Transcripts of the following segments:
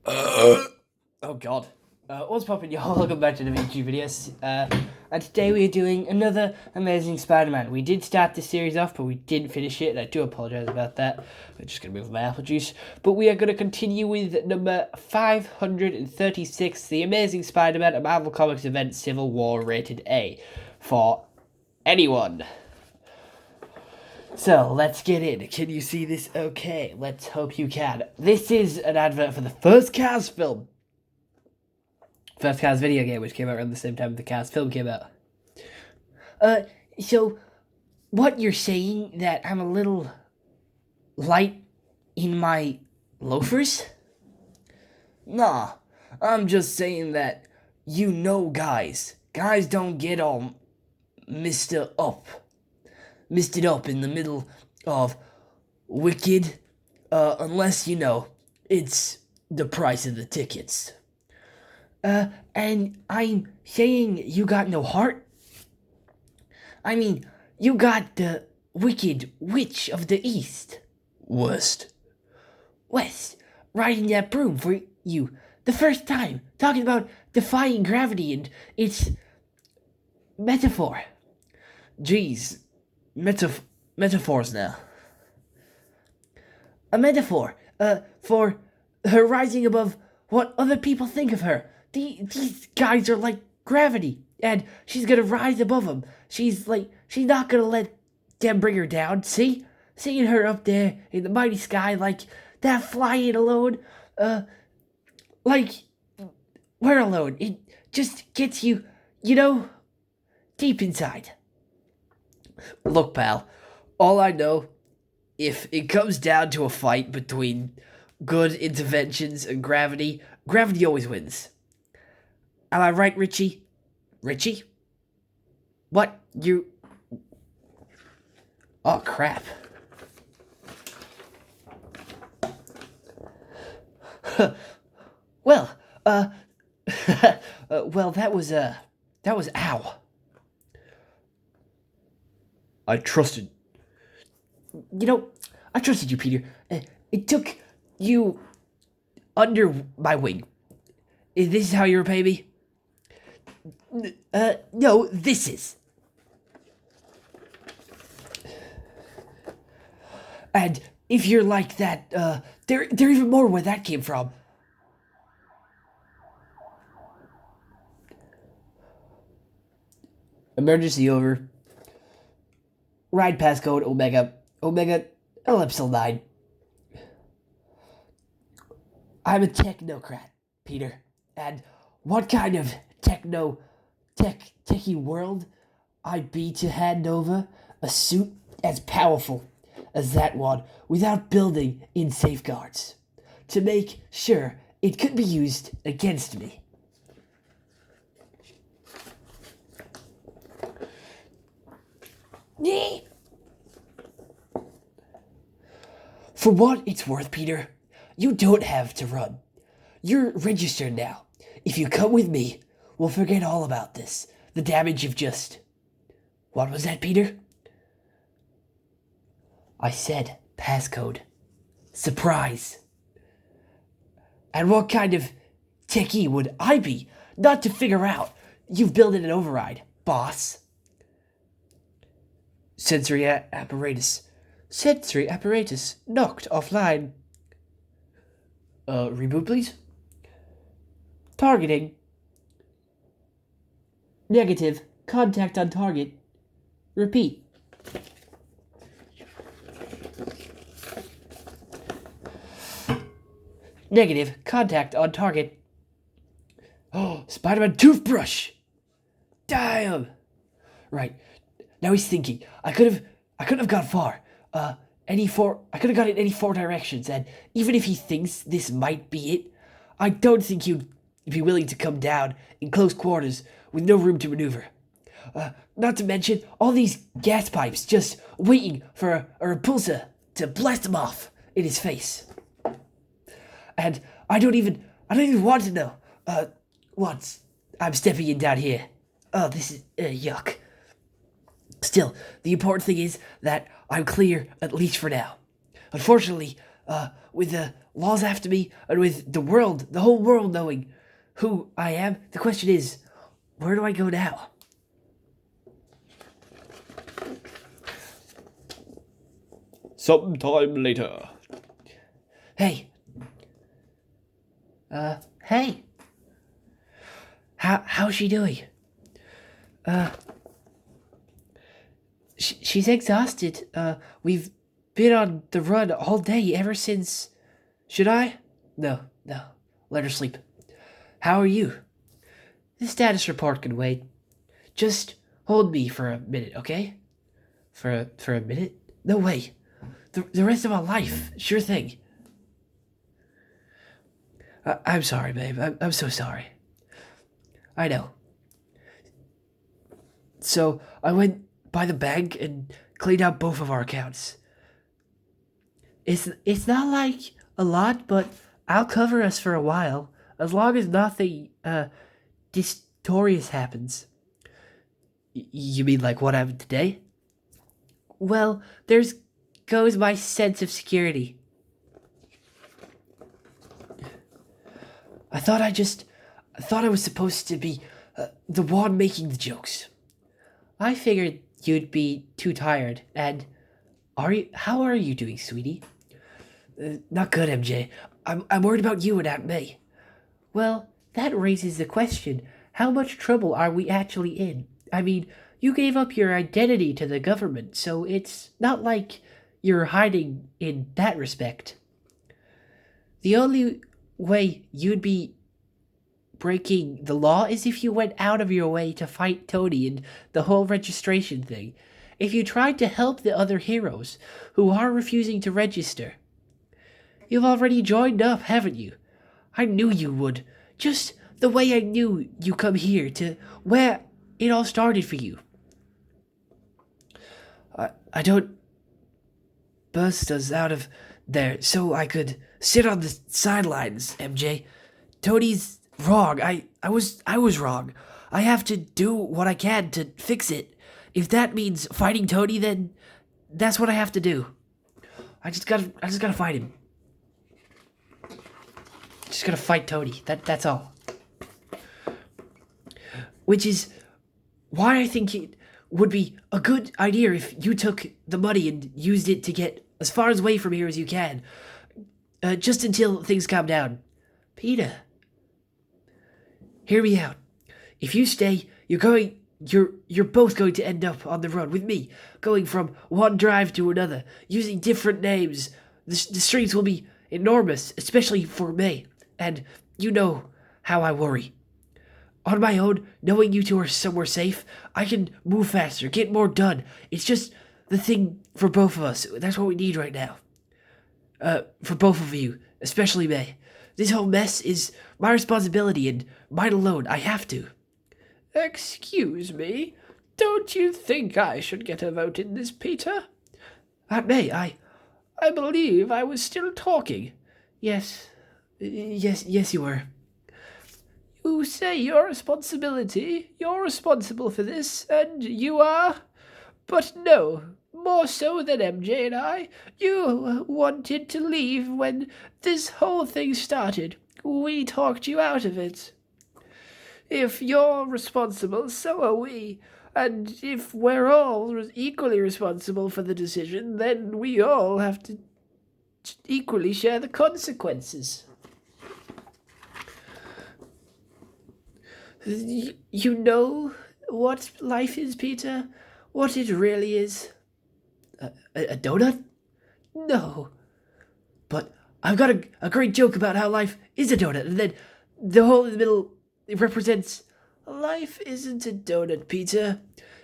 Oh god. What's poppin', y'all? Welcome back to the YouTube videos. And today we are doing another Amazing Spider-Man. We did start this series off, but we didn't finish it, and I do apologise about that. I'm just going to move my apple juice. But we are going to continue with number 536, The Amazing Spider-Man, a Marvel Comics event, Civil War, rated A. For anyone. So, let's get in. Can you see this okay? Let's hope you can. This is an advert for the first Cars film. First Cars video game, which came out around the same time the Cars film came out. So, what you're saying, that I'm a little light in my loafers? Nah, I'm just saying that, guys don't get all misted up in the middle of Wicked, unless, it's the price of the tickets. And I'm saying you got no heart? I mean, you got the Wicked Witch of the East. West, riding that broom for you the first time, talking about defying gravity and its metaphor. Jeez, metaphors now. A metaphor, for her rising above what other people think of her. These guys are like gravity, and she's gonna rise above them. She's not gonna let them bring her down. See? Seeing her up there in the mighty sky, like that, flying alone, like we're alone. It just gets you, deep inside. Look, pal, all I know, if it comes down to a fight between good interventions and gravity always wins. Am I right, Richie? Richie? What? You... Oh, crap. Well, well, that was ow. I trusted you, Peter. It took you under my wing. Is this how you repay me? No, this is. And if you're like that, they're even more where that came from. Emergency over. Ride passcode Omega Ellipsil 9. I'm a technocrat, Peter. And what kind of techie world I'd be to hand over a suit as powerful as that one without building in safeguards to make sure it could be used against me. For what it's worth, Peter, you don't have to run. You're registered now. If you come with me, we'll forget all about this. The damage you've just... What was that, Peter? I said passcode. Surprise. And what kind of techie would I be not to figure out you've built in an override, boss? Sensory apparatus knocked offline. Reboot, please. Targeting. Negative. Contact on target. Repeat. Negative. Contact on target. Oh, Spider-Man toothbrush! Damn! Right. Now he's thinking. I could have gone far. I could have gone in any four directions, and even if he thinks this might be it, I don't think he'd be willing to come down in close quarters with no room to maneuver. Not to mention all these gas pipes just waiting for a repulsor to blast him off in his face. And I don't even want to know what I'm stepping in down here. Oh, this is yuck. Still, the important thing is that I'm clear, at least for now. Unfortunately, with the laws after me, and with the whole world knowing who I am. The question is, where do I go now? Sometime later. Hey. Hey. How's she doing? She's exhausted. We've been on the run all day ever since. Should I? No. Let her sleep. How are you? The status report can wait. Just hold me for a minute, okay? For a minute? No way. The rest of my life. Sure thing. I'm sorry, babe. I'm so sorry. I know. So I went by the bank and cleaned out both of our accounts. It's not like a lot, but I'll cover us for a while, as long as nothing distorious happens. You mean like what happened today? Well, there's goes my sense of security. I thought I was supposed to be the one making the jokes. I figured you'd be too tired, and how are you doing, sweetie? Not good, MJ. I'm worried about you and Aunt May. Well, that raises the question, how much trouble are we actually in? I mean, you gave up your identity to the government, so it's not like you're hiding in that respect. The only way you'd be breaking the law is if you went out of your way to fight Tony and the whole registration thing. If you tried to help the other heroes who are refusing to register. You've already joined up, haven't you? I knew you would. Just the way I knew you come here to where it all started for you. I don't burst us out of there so I could sit on the sidelines, MJ. Tony's wrong. I was wrong. I have to do what I can to fix it. If that means fighting Tony, then that's what I have to do. I just gotta fight him. Just gotta fight Tony. That's all. Which is why I think it would be a good idea if you took the money and used it to get as far away from here as you can. Just until things calm down. Peter, hear me out. If you stay, you're both going to end up on the run with me, going from one drive to another, using different names. The streets will be enormous, especially for me, and you know how I worry. On my own, knowing you two are somewhere safe, I can move faster, get more done. It's just the thing for both of us. That's what we need right now. For both of you, especially May. This whole mess is my responsibility and mine alone. I have to. Excuse me, don't you think I should get a vote in this, Peter? Aunt May, I believe I was still talking. Yes, you were. You say you're responsible for this, and you are? But no, more so than MJ and I, you wanted to leave when this whole thing started. We talked you out of it. If you're responsible, so are we. And if we're all equally responsible for the decision, then we all have to equally share the consequences. You know what life is, Peter? What it really is? A donut? No. But I've got a great joke about how life is a donut, and then the hole in the middle, it represents... Life isn't a donut, Peter.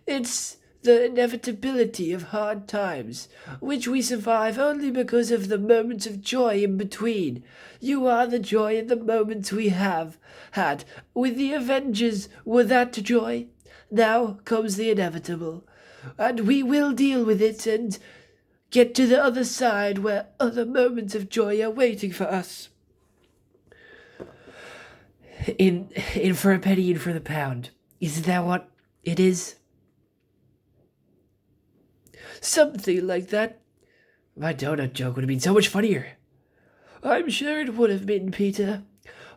It's the inevitability of hard times, which we survive only because of the moments of joy in between. You are the joy in the moments we have had. With the Avengers were that joy. Now comes the inevitable. And we will deal with it and get to the other side where other moments of joy are waiting for us. In for a penny, in for the pound. Isn't that what it is? Something like that. My donut joke would have been so much funnier. I'm sure it would have been, Peter.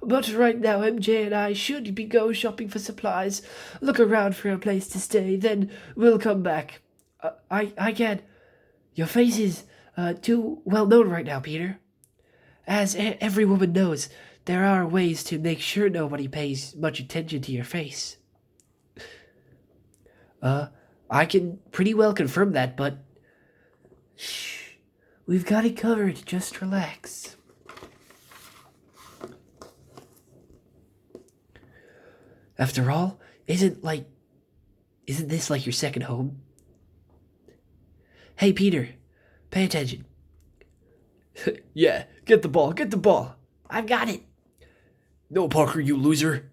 But right now, MJ and I should be go shopping for supplies, look around for a place to stay, then we'll come back. I can't. Your face is too well known right now, Peter. As every woman knows, there are ways to make sure nobody pays much attention to your face. I can pretty well confirm that, but shh, we've got it covered. Just relax. After all, isn't this like your second home? Hey, Peter, pay attention. Yeah, get the ball, get the ball. I've got it. No, Parker, you loser.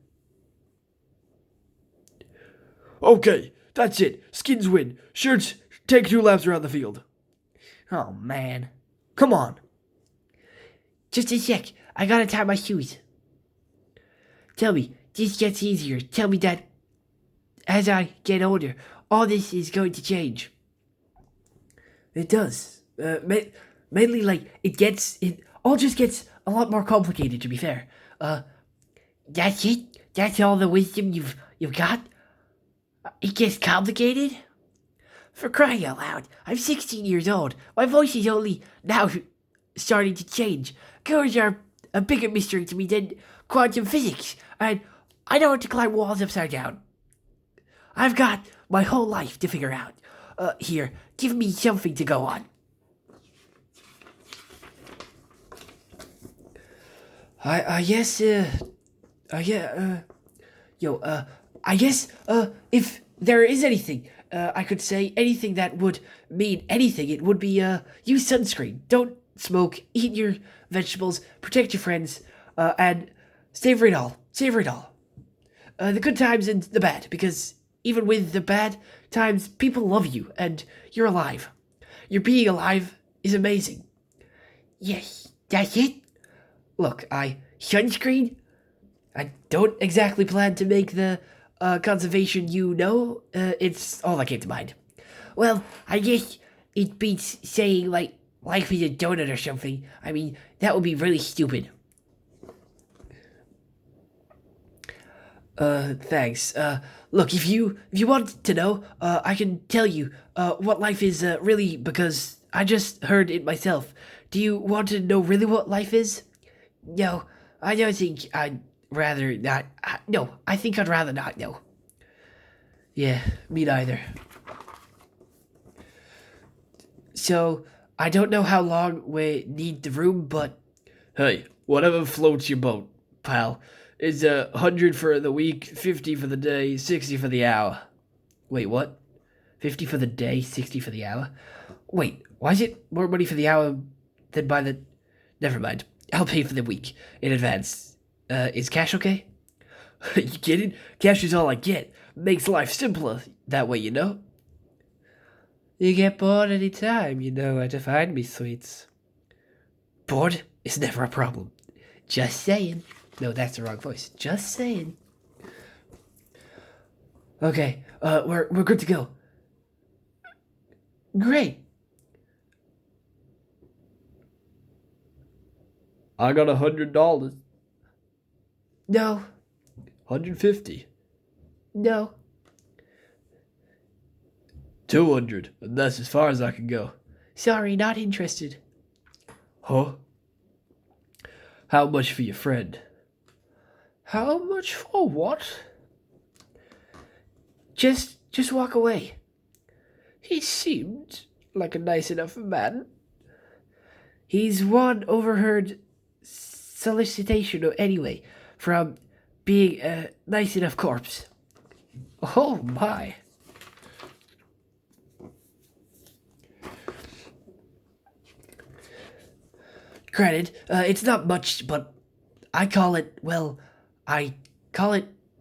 Okay, that's it. Skins win. Shirts, take 2 laps around the field. Oh, man. Come on. Just a sec. I gotta tie my shoes. Tell me, this gets easier. Tell me that as I get older, all this is going to change. It does. Mainly, like, it all just gets a lot more complicated, to be fair. That's it? That's all the wisdom you've got? It gets complicated? For crying out loud, I'm 16 years old. My voice is only now starting to change. Girls are a bigger mystery to me than quantum physics, and I know how to climb walls upside down. I've got my whole life to figure out. Here, give me something to go on. I guess, if there is anything, I could say anything that would mean anything, it would be, use sunscreen. Don't smoke, eat your vegetables, protect your friends, and savor it all. Savor it all. The good times and the bad, because even with the bad times, people love you, and you're alive. Your being alive is amazing. Yes, that's it? Look, sunscreen? I don't exactly plan to make the conservation it's all that came to mind. Well, I guess it beats saying, like, life is a donut or something. I mean, that would be really stupid. Thanks. Look, if you want to know, I can tell you, what life is, really, because I just heard it myself. Do you want to know really what life is? No, I don't think I'd rather not. No, I think I'd rather not know. Yeah, me neither. So, I don't know how long we need the room, but hey, whatever floats your boat, pal. It's 100 for the week, 50 for the day, 60 for the hour. Wait, what? 50 for the day, 60 for the hour? Wait, why is it more money for the hour than by the... Never mind. I'll pay for the week in advance. Is cash okay? You kidding? Cash is all I get. Makes life simpler that way, you know? You get bored any time, you know where to find me, sweets. Bored is never a problem. Just saying. No, that's the wrong voice. Just saying. Okay, we're good to go. Great. I got $100. No. 150. No. 200, and that's as far as I can go. Sorry, not interested. Huh? How much for your friend? How much for what? Just walk away. He seemed like a nice enough man. He's one overheard solicitation anyway from being a nice enough corpse. Oh my. Granted, it's not much, but I call it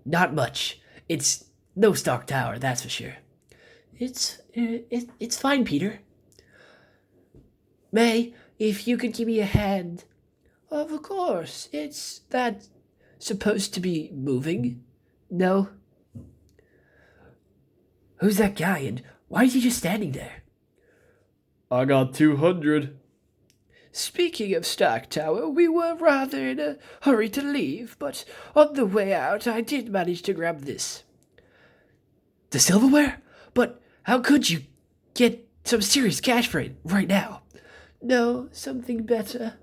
not much. It's no Stark Tower, that's for sure. It's fine, Peter. May, if you could give me a hand. Of course, it's that supposed to be moving. No. Who's that guy, and why is he just standing there? I got 200. Speaking of Stark Tower, we were rather in a hurry to leave, but on the way out I did manage to grab this. The silverware? But how could you get some serious cash for it right now? No, something better.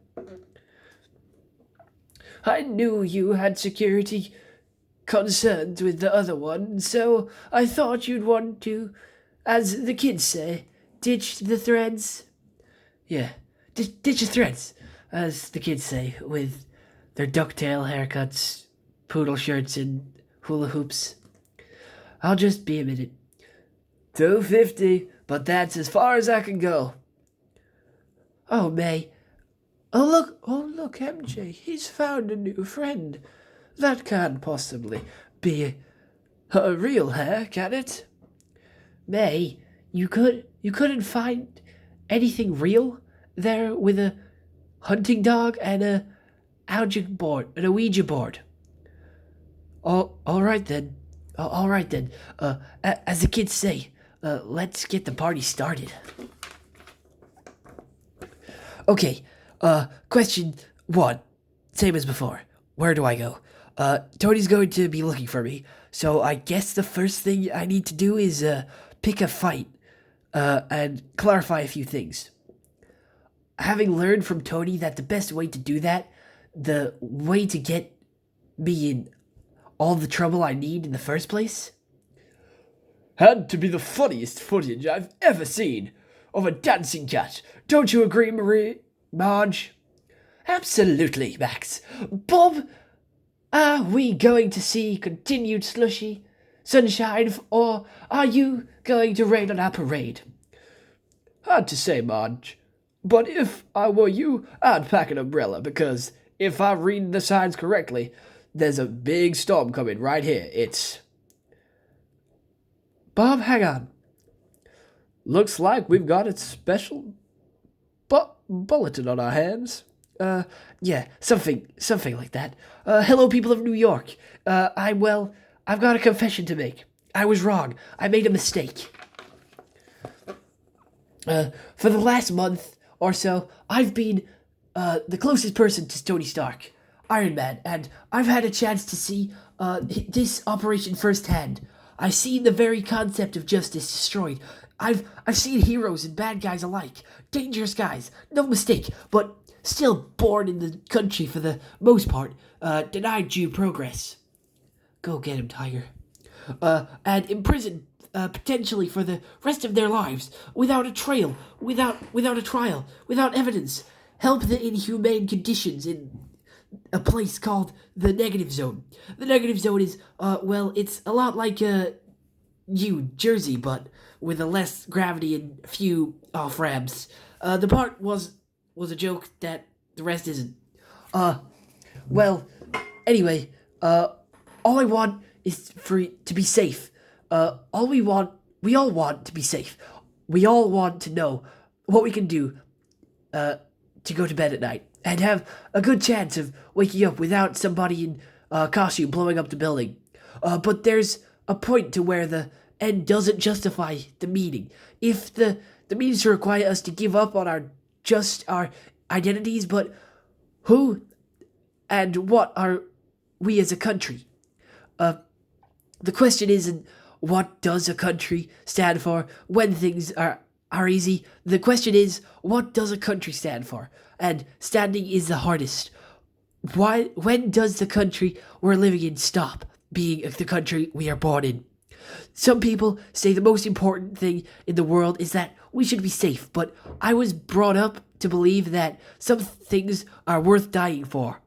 I knew you had security concerns with the other one, so I thought you'd want to, as the kids say, ditch the threads. Yeah, ditch the threads, as the kids say, with their ducktail haircuts, poodle shirts, and hula hoops. I'll just be a minute. $2.50, but that's as far as I can go. Oh, May. Oh, look, MJ, he's found a new friend. That can't possibly be a real hair, can it? May, you couldn't find anything real there with a hunting dog and a Ouija board. All right then. All right then. As the kids say, let's get the party started. Okay. Question 1. Same as before. Where do I go? Tony's going to be looking for me, so I guess the first thing I need to do is pick a fight and clarify a few things. Having learned from Tony that the best way to do that, the way to get me in all the trouble I need in the first place? Had to be the funniest footage I've ever seen of a dancing cat. Don't you agree, Marge? Absolutely, Max. Bob, are we going to see continued slushy sunshine, or are you going to rain on our parade? Hard to say, Marge. But if I were you, I'd pack an umbrella, because if I read the signs correctly, there's a big storm coming right here. It's... Bob, hang on. Looks like we've got a special bulletin on our hands. Yeah, something like that. Hello, people of New York. I've got a confession to make. I was wrong. I made a mistake. For the last month or so, I've been the closest person to Tony Stark, Iron Man, and I've had a chance to see this operation firsthand. I've seen the very concept of justice destroyed. I've seen heroes and bad guys alike, dangerous guys, no mistake, but still born in the country for the most part, denied due progress. Go get him, Tiger. And imprisoned potentially for the rest of their lives, without a trail, without a trial, without evidence. Help the inhumane conditions in a place called the Negative Zone. The Negative Zone is, it's a lot like New Jersey, but with a less gravity and few off-ramps. The part was a joke that the rest isn't. Anyway, all I want is to be safe. We all want to be safe. We all want to know what we can do to go to bed at night and have a good chance of waking up without somebody in costume blowing up the building. But there's a point to where the end doesn't justify the meaning. If the means require us to give up on our identities, but who and what are we as a country? The question isn't what does a country stand for when things are easy. The question is, what does a country stand for? And standing is the hardest. When does the country we're living in stop being the country we are born in? Some people say the most important thing in the world is that we should be safe, but I was brought up to believe that some things are worth dying for.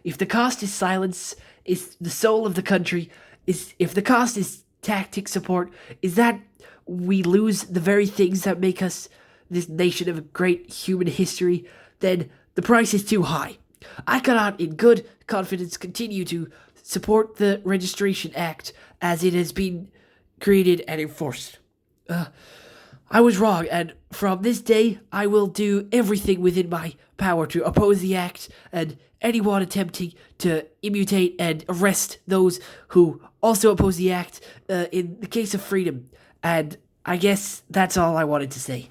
If the cost is silence, is the soul of the country, if the cost is tactic support, is that we lose the very things that make us this nation of great human history, then the price is too high. I cannot in good confidence continue to support the Registration Act as it has been created and enforced. I was wrong, and from this day, I will do everything within my power to oppose the act and anyone attempting to immutate and arrest those who also oppose the act in the case of freedom. And I guess that's all I wanted to say.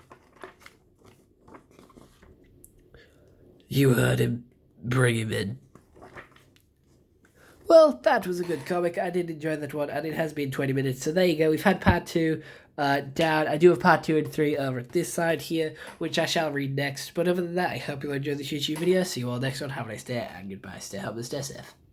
You heard him. Bring him in. Well, that was a good comic. I did enjoy that one, and it has been 20 minutes. So there you go. We've had part 2 down. I do have part 2 and 3 over at this side here, which I shall read next. But other than that, I hope you enjoyed this YouTube video. See you all next one. Have a nice day, and goodbye. Stay home and stay safe.